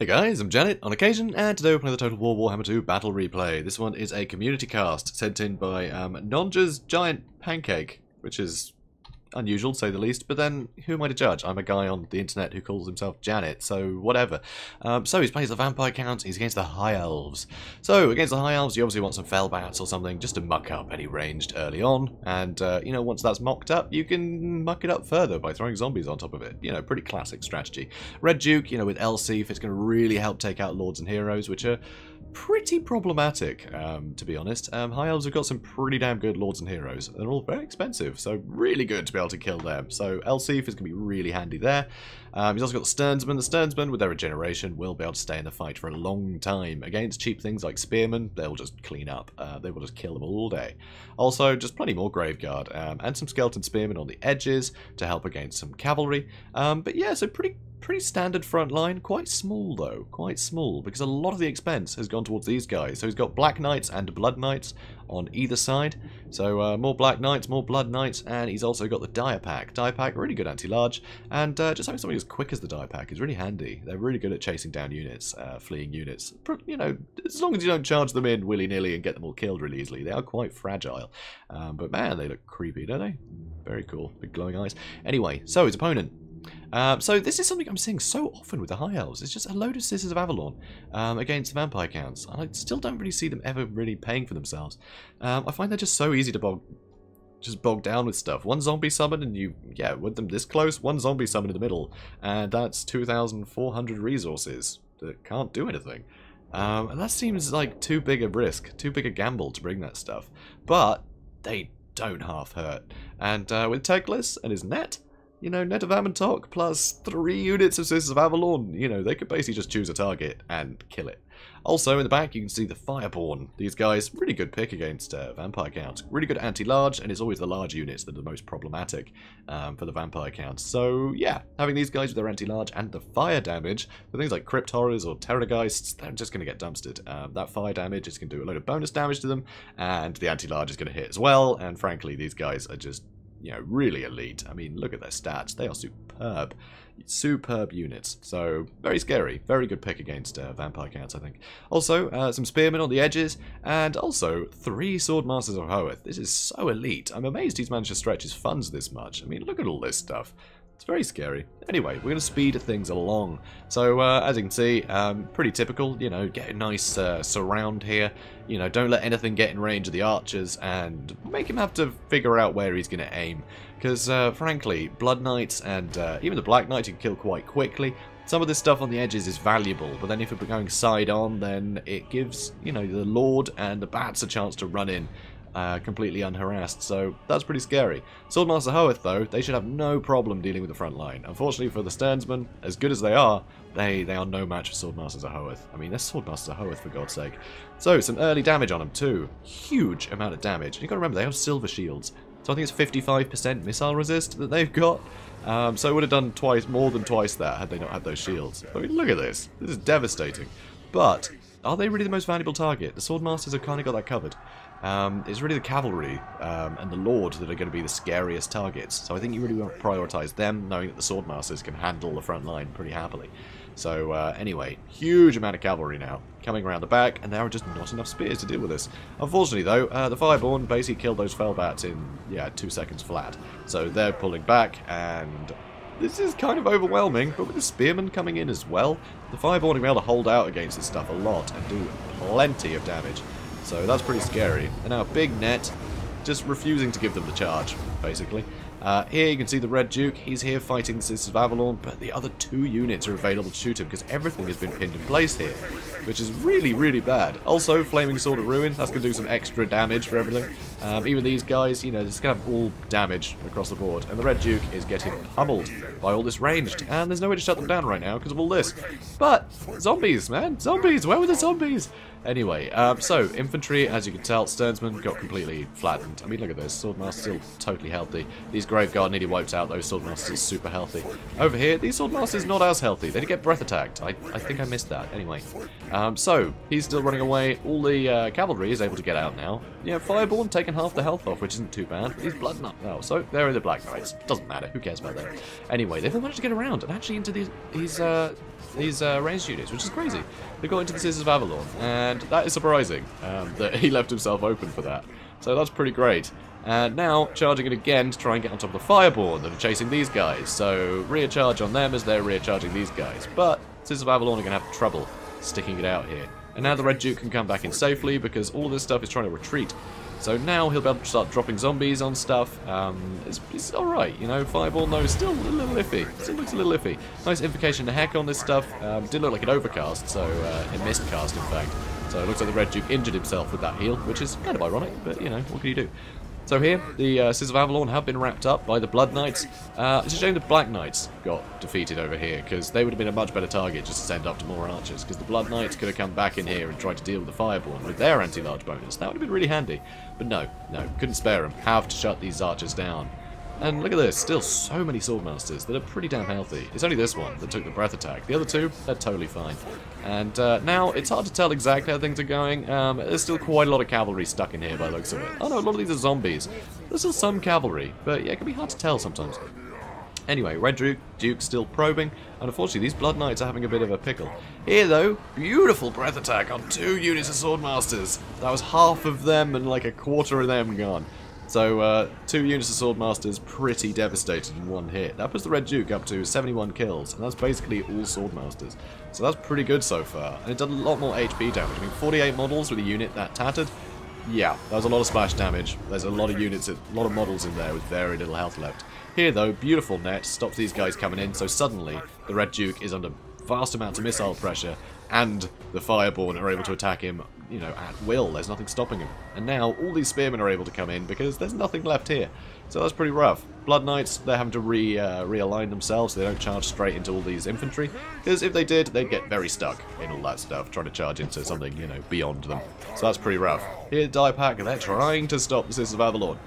Hey guys, I'm Janet on occasion, and today we're playing the Total War Warhammer II Battle Replay. This one is a community cast sent in by Nonjas giant Pancake, which is unusual to say the least, but then who am I to judge? I'm a guy on the internet who calls himself Janet, so whatever. So he's playing the vampire count, he's against the High Elves. So against the High Elves you obviously want some fell bats or something just to muck up any ranged early on, and you know, once that's mocked up you can muck it up further by throwing zombies on top of it. You know, pretty classic strategy. Red Duke, you know, with LC, it's going to really help take out Lords and Heroes, which are pretty problematic, to be honest. High Elves have got some pretty damn good Lords and Heroes. They're all very expensive, so really good to be able to kill them. So LC is going to be really handy there. He's also got the Sternsmen. The Sternsmen, with their regeneration, will be able to stay in the fight for a long time. Against cheap things like Spearmen, they'll just clean up. They will just kill them all day. Also, just plenty more Graveguard, and some Skeleton Spearmen on the edges to help against some cavalry. But yeah, so pretty standard front line. Quite small though, quite small, because a lot of the expense has gone towards these guys. So he's got Black Knights and Blood Knights on either side. So more Black Knights, more Blood Knights, and he's also got the Dire Pack. Dire Pack, really good anti-large, and just having somebody as quick as the Dire Pack is really handy. They're really good at chasing down units, fleeing units. You know, as long as you don't charge them in willy-nilly and get them all killed really easily. They are quite fragile. But man, they look creepy, don't they? Very cool. Big glowing eyes. Anyway, so his opponent. So this is something I'm seeing so often with the High Elves. It's just a load of Sisters of Avalon against the vampire counts. And I still don't really see them ever really paying for themselves. I find they're just so easy to bog down with stuff. One zombie summon and you, yeah, with them this close, one zombie summon in the middle. And that's 2,400 resources that can't do anything. And that seems like too big a risk, too big a gamble to bring that stuff. But they don't half hurt. And with Teglis and his net, you know, Net of Amantok plus 3 units of Sisters of Avalon. You know, they could basically just choose a target and kill it. Also, in the back, you can see the Fireborn. These guys, really good pick against Vampire Counts. Really good anti-large, and it's always the large units that are the most problematic for the Vampire Counts. So, yeah, having these guys with their anti-large and the fire damage, for things like Crypt Horrors or Terrorgeists, they're just going to get dumpstered. That fire damage is going to do a load of bonus damage to them, and the anti-large is going to hit as well, and frankly, these guys are just, you know, really elite. I mean, look at their stats. They are superb. Superb units. So, very scary. Very good pick against Vampire Counts, I think. Also, some Spearmen on the edges, and also 3 Swordmasters of Hoeth. This is so elite. I'm amazed he's managed to stretch his funds this much. I mean, look at all this stuff. It's very scary. Anyway, we're going to speed things along. So, as you can see, pretty typical, you know, get a nice surround here. You know, don't let anything get in range of the archers, and make him have to figure out where he's going to aim. Because, frankly, Blood Knights and even the Black Knight you can kill quite quickly. Some of this stuff on the edges is valuable, but then if we're going side on, then it gives, you know, the Lord and the Bats a chance to run in. Completely unharassed, so that's pretty scary. Swordmaster Hoeth, though, they should have no problem dealing with the front line. Unfortunately for the Sternsmen, as good as they are no match for Swordmasters of Hoeth. I mean, they're Swordmasters of Hoeth, for God's sake. So, some early damage on them, too. Huge amount of damage. And you've got to remember, they have silver shields. So I think it's 55% missile resist that they've got. So it would have done more than twice that had they not had those shields. I mean, look at this. This is devastating. But, are they really the most valuable target? The Swordmasters have kind of got that covered. It's really the cavalry and the Lord that are going to be the scariest targets. So I think you really want to prioritise them, knowing that the Swordmasters can handle the front line pretty happily. So anyway, huge amount of cavalry now coming around the back, and there are just not enough spears to deal with this. Unfortunately, though, the Fireborn basically killed those Fellbats in, yeah, 2 seconds flat. So they're pulling back, and this is kind of overwhelming, but with the Spearmen coming in as well, the Fireborn will be able to hold out against this stuff a lot and do plenty of damage. So that's pretty scary. And now Big Net, just refusing to give them the charge, basically. Here you can see the Red Duke. He's here fighting the Sisters of Avalon, but the other 2 units are available to shoot him because everything has been pinned in place here, which is really, really bad. Also, Flaming Sword of Ruin, that's going to do some extra damage for everything. Even these guys, you know, it's going to have all damage across the board. And the Red Duke is getting pummeled by all this ranged. And there's no way to shut them down right now because of all this. But, zombies, man. Zombies! Where were the zombies? Anyway, so, infantry, as you can tell, Sternsmen got completely flattened. I mean, look at this. Swordmaster still totally healthy. These Graveguard nearly wipes out those Swordmasters super healthy. Over here, these Swordmasters not as healthy. They get breath attacked. I think I missed that. Anyway, so he's still running away. All the cavalry is able to get out now. Yeah, Fireborn taking half the health off, which isn't too bad. He's blood up now, so there are the Black Knights. Doesn't matter. Who cares about that? Anyway, they've all managed to get around and actually into these ranged units, which is crazy. They got into the Scissors of Avalon, and that is surprising that he left himself open for that. So that's pretty great. And now charging it again to try and get on top of the Fireborn that are chasing these guys. So rear charge on them as they're rear charging these guys. But Scissors of Avalon are going to have trouble sticking it out here. And now the Red Duke can come back in safely because all of this stuff is trying to retreat. So now he'll be able to start dropping zombies on stuff. It's alright, you know. Fireball, though, still a little iffy. Still looks a little iffy. Nice invocation to heck on this stuff. Did look like an overcast, so it missed cast, in fact. So it looks like the Red Duke injured himself with that heal, which is kind of ironic, but, you know, what can you do? So here, the Scissors of Avalon have been wrapped up by the Blood Knights. It's a shame the Black Knights got defeated over here, because they would have been a much better target just to send after more archers, because the Blood Knights could have come back in here and tried to deal with the Fireborn with their anti-large bonus. That would have been really handy. But no, couldn't spare them. Have to shut these archers down. And look at this, still so many Swordmasters that are pretty damn healthy. It's only this one that took the breath attack. The other two, they're totally fine. And now, it's hard to tell exactly how things are going. There's still quite a lot of cavalry stuck in here by the looks of it. Oh no, a lot of these are zombies. There's still some cavalry, but yeah, it can be hard to tell sometimes. Anyway, Red Duke still probing, and unfortunately these Blood Knights are having a bit of a pickle. Here though, beautiful breath attack on 2 units of Swordmasters. That was half of them and like a quarter of them gone. So, 2 units of Swordmasters pretty devastated in one hit. That puts the Red Duke up to 71 kills, and that's basically all Swordmasters. So that's pretty good so far. And it did a lot more HP damage. I mean, 48 models with a unit that tattered. Yeah, that was a lot of splash damage. There's a lot of units, a lot of models in there with very little health left. Here though, beautiful net, stops these guys coming in, so suddenly the Red Duke is under vast amounts of missile pressure, and the Fireborn are able to attack him, you know, at will. There's nothing stopping him. And now all these Spearmen are able to come in because there's nothing left here. So that's pretty rough. Blood Knights, they're having to realign themselves so they don't charge straight into all these infantry, because if they did, they'd get very stuck in all that stuff, trying to charge into something, you know, beyond them. So that's pretty rough. Here, Die Pack, they're trying to stop the Scissors of Avalon.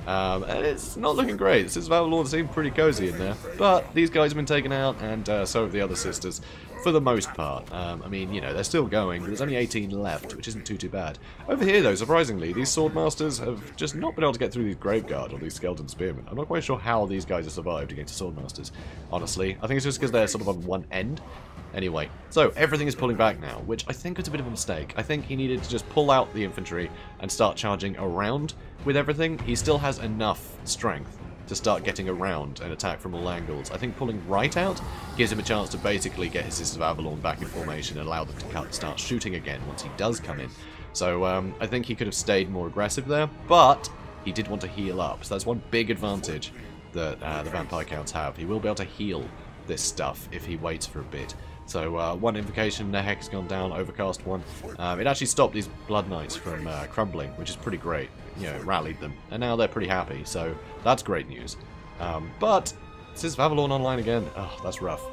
And it's not looking great. The Scissors of Avalon seem pretty cozy in there. But these guys have been taken out, and so have the other sisters, for the most part. I mean, you know, they're still going, but there's only 18 left, which isn't too bad. Over here, though, surprisingly, these Swordmasters have just not been able to get through these Graveguard or these Skeleton Spearmen. I'm not quite sure how these guys have survived against the Swordmasters, honestly. I think it's just because they're sort of on one end. Anyway, so everything is pulling back now, which I think was a bit of a mistake. I think he needed to just pull out the infantry and start charging around with everything. He still has enough strength to start getting around and attack from all angles. I think pulling right out gives him a chance to basically get his Sisters of Avalon back in formation and allow them to start shooting again once he does come in. So I think he could have stayed more aggressive there, but he did want to heal up. So that's one big advantage that the Vampire Counts have. He will be able to heal this stuff if he waits for a bit. So one invocation, the heck has gone down, overcast one. It actually stopped these Blood Knights from crumbling, which is pretty great. You know, it rallied them, and now they're pretty happy, so that's great news. But Scissors of Avalon online again, oh, that's rough.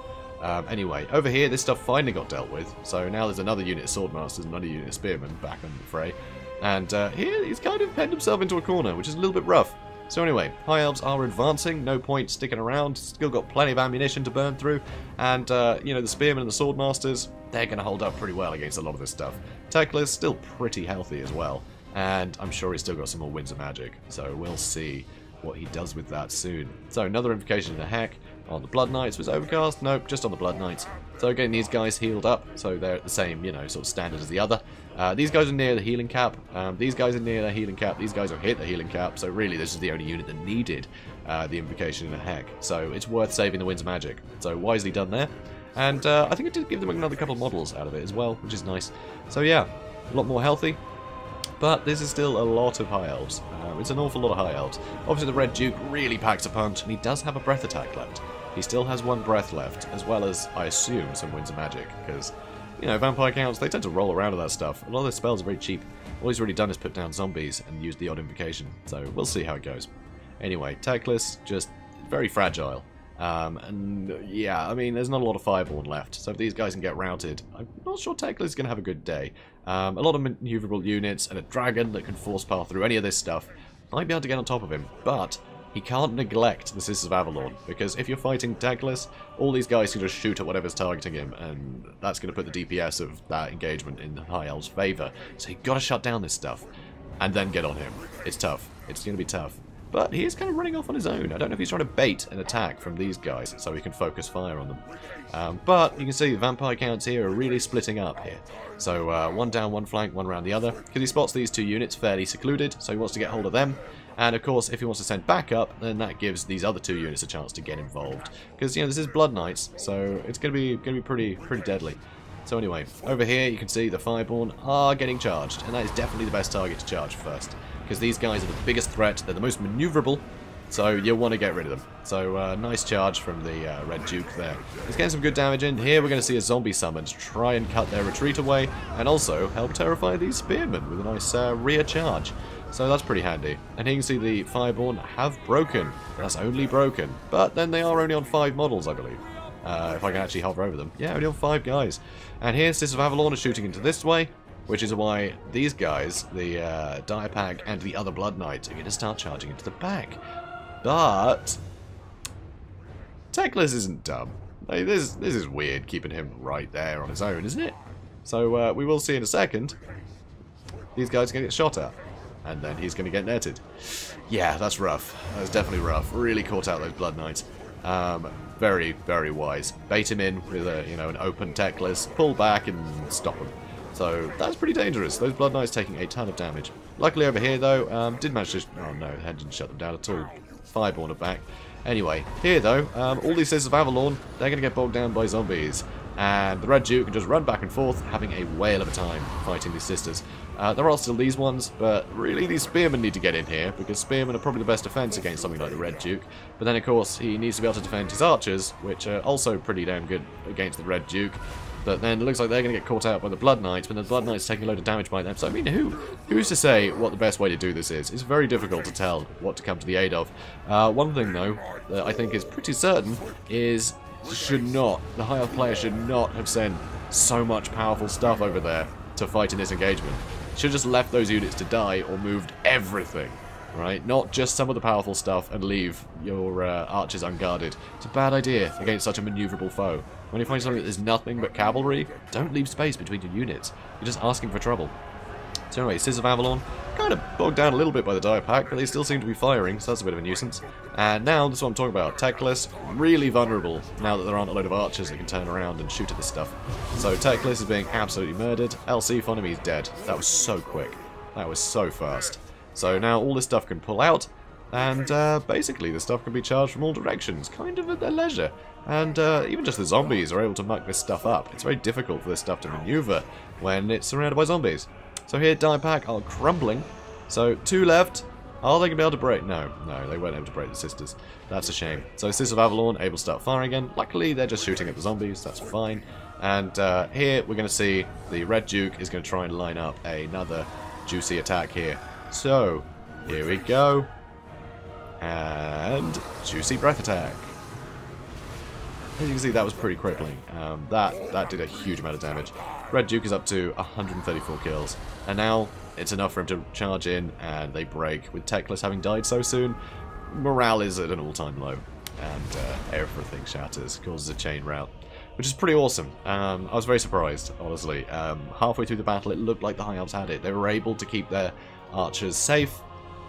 Anyway, over here, this stuff finally got dealt with, so now there's another unit of Swordmasters, another unit of Spearmen back on the fray. And here, he's kind of penned himself into a corner, which is a little bit rough. So anyway, High Elves are advancing, no point sticking around, still got plenty of ammunition to burn through, and, you know, the Spearmen and the Swordmasters, they're going to hold up pretty well against a lot of this stuff. Teclis still pretty healthy as well, and I'm sure he's still got some more Winds of Magic, so we'll see what he does with that soon. So another invocation in the heck on the Blood Knights was overcast, nope, just on the Blood Knights. So getting these guys healed up, so they're at the same, you know, sort of standard as the other. These guys are near the healing cap, these guys are near the healing cap, these guys have hit the healing cap, so really this is the only unit that needed the invocation in the heck. So it's worth saving the Winds of Magic. So wisely done there. And I think it did give them another couple of models out of it as well, which is nice. So yeah, a lot more healthy. But this is still a lot of High Elves. It's an awful lot of High Elves. Obviously the Red Duke really packs a punch, and he does have a breath attack left. He still has 1 breath left, as well as, I assume, some Winds of Magic, because, you know, Vampire Counts, they tend to roll around with that stuff. A lot of their spells are very cheap. All he's really done is put down zombies and use the odd invocation, so we'll see how it goes. Anyway, Teclis, just very fragile. And yeah, I mean, there's not a lot of Fireborn left, so if these guys can get routed, I'm not sure Teclis is going to have a good day. A lot of maneuverable units and a dragon that can force path through any of this stuff might be able to get on top of him, but he can't neglect the Sisters of Avalon, because if you're fighting Teclis, all these guys can just shoot at whatever's targeting him, and that's going to put the DPS of that engagement in the High Elves' favour. So you've got to shut down this stuff, and then get on him. It's tough. It's going to be tough. But he is kind of running off on his own. I don't know if he's trying to bait an attack from these guys, so he can focus fire on them. But you can see the vampire counts here are really splitting up here. So one down one flank, one around the other, because he spots these two units fairly secluded, so he wants to get hold of them. And of course, if he wants to send backup, then that gives these other two units a chance to get involved. Because, you know, this is Blood Knights, so it's going to be pretty deadly. So anyway, over here you can see the Fireborn are getting charged, and that is definitely the best target to charge first. Because these guys are the biggest threat, they're the most maneuverable, so you'll want to get rid of them. So nice charge from the Red Duke there. He's getting some good damage in. Here we're going to see a zombie summoned to try and cut their retreat away, and also help terrify these spearmen with a nice rear charge. So that's pretty handy. And here you can see the Fireborn have broken. That's only broken. But then they are only on 5 models, I believe. If I can actually hover over them. Yeah, only on 5 guys. And here, Sisters of Avalon are shooting into this way, which is why these guys, the Diapag and the other Blood Knights, are going to start charging into the back. But Teclis isn't dumb. Like, this is weird, keeping him right there on his own, isn't it? So we will see in a second. These guys are going to get shot at. And then he's going to get netted. Yeah, that's rough. That's definitely rough. Really caught out those Blood Knights. Very, very wise. Bait him in with a, an open Teclis, pull back and stop him. So that's pretty dangerous. Those Blood Knights taking a ton of damage. Luckily over here though, did manage to... Oh no, the head didn't shut them down at all. Fireborn are back. Anyway, here though, all these Sisters of Avalon, they're going to get bogged down by zombies. And the Red Duke can just run back and forth, having a whale of a time fighting these sisters. There are still these ones, but really these Spearmen need to get in here, because Spearmen are probably the best defense against something like the Red Duke. But then, of course, he needs to be able to defend his archers, which are also pretty damn good against the Red Duke. But then it looks like they're going to get caught out by the Blood Knights, but the Blood Knights taking a load of damage by them. So, I mean, who's to say what the best way to do this is? It's very difficult to tell what to come to the aid of. One thing, though, that I think is pretty certain is... the High Elf player should not have sent so much powerful stuff over there to fight in this engagement. Should have just left those units to die or moved everything, right? Not just some of the powerful stuff and leave your archers unguarded. It's a bad idea against such a maneuverable foe. When you find something that is nothing but cavalry, don't leave space between your units. You're just asking for trouble. So anyway, Sisters of Avalon, kind of bogged down a little bit by the Diapack, but they still seem to be firing, so that's a bit of a nuisance. And now, this is what I'm talking about, Teclis, really vulnerable now that there aren't a load of archers that can turn around and shoot at this stuff. So Teclis is being absolutely murdered. LC Phonomy is dead. That was so quick. That was so fast. So now all this stuff can pull out, and basically the stuff can be charged from all directions, kind of at their leisure. And even just the zombies are able to muck this stuff up. It's very difficult for this stuff to maneuver when it's surrounded by zombies. So here, Diapack are crumbling. So 2 left. Are they going to be able to break? No, they weren't able to break the sisters. That's a shame. So Sisters of Avalon able to start firing again. Luckily, they're just shooting at the zombies. That's fine. And here, we're going to see the Red Duke is going to try and line up another juicy attack here. So, here we go. And juicy breath attack. As you can see, that was pretty crippling. That did a huge amount of damage. Red Duke is up to 134 kills. And now, it's enough for him to charge in, and they break. With Teclis having died so soon, morale is at an all-time low. And everything shatters, causes a chain rout. Which is pretty awesome. I was very surprised, honestly. Halfway through the battle, it looked like the High Elves had it. They were able to keep their archers safe,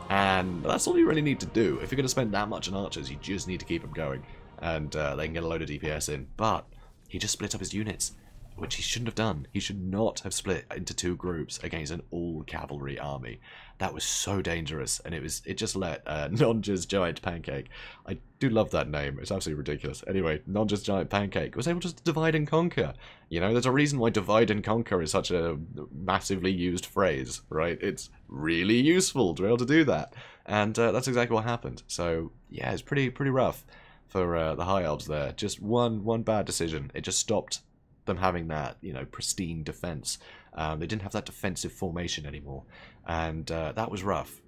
and that's all you really need to do. If you're going to spend that much on archers, you just need to keep them going. And they can get a load of DPS in. But he just split up his units, which he shouldn't have done. He should not have split into 2 groups against an all-cavalry army. That was so dangerous, and it just let Nonjas Giant Pancake. I do love that name. It's absolutely ridiculous. Anyway, Nonjas Giant Pancake was able to divide and conquer. You know, there's a reason why divide and conquer is such a massively used phrase, right? It's really useful to be able to do that. And that's exactly what happened. So, yeah, it's pretty rough for the High Elves there. Just one bad decision. It just stopped them having that, pristine defense. They didn't have that defensive formation anymore, and that was rough.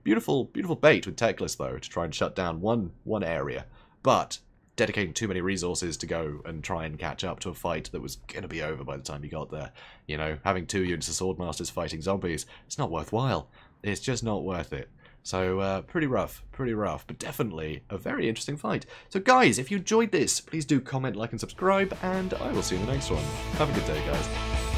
Beautiful bait with Teclis though to try and shut down one area, but dedicating too many resources to go and try and catch up to a fight that was going to be over by the time you got there. Having 2 units of Swordmasters fighting zombies, it's not worthwhile. It's just not worth it. So pretty rough, but definitely a very interesting fight. So guys, if you enjoyed this, please do comment, like, and subscribe, and I will see you in the next one. Have a good day, guys.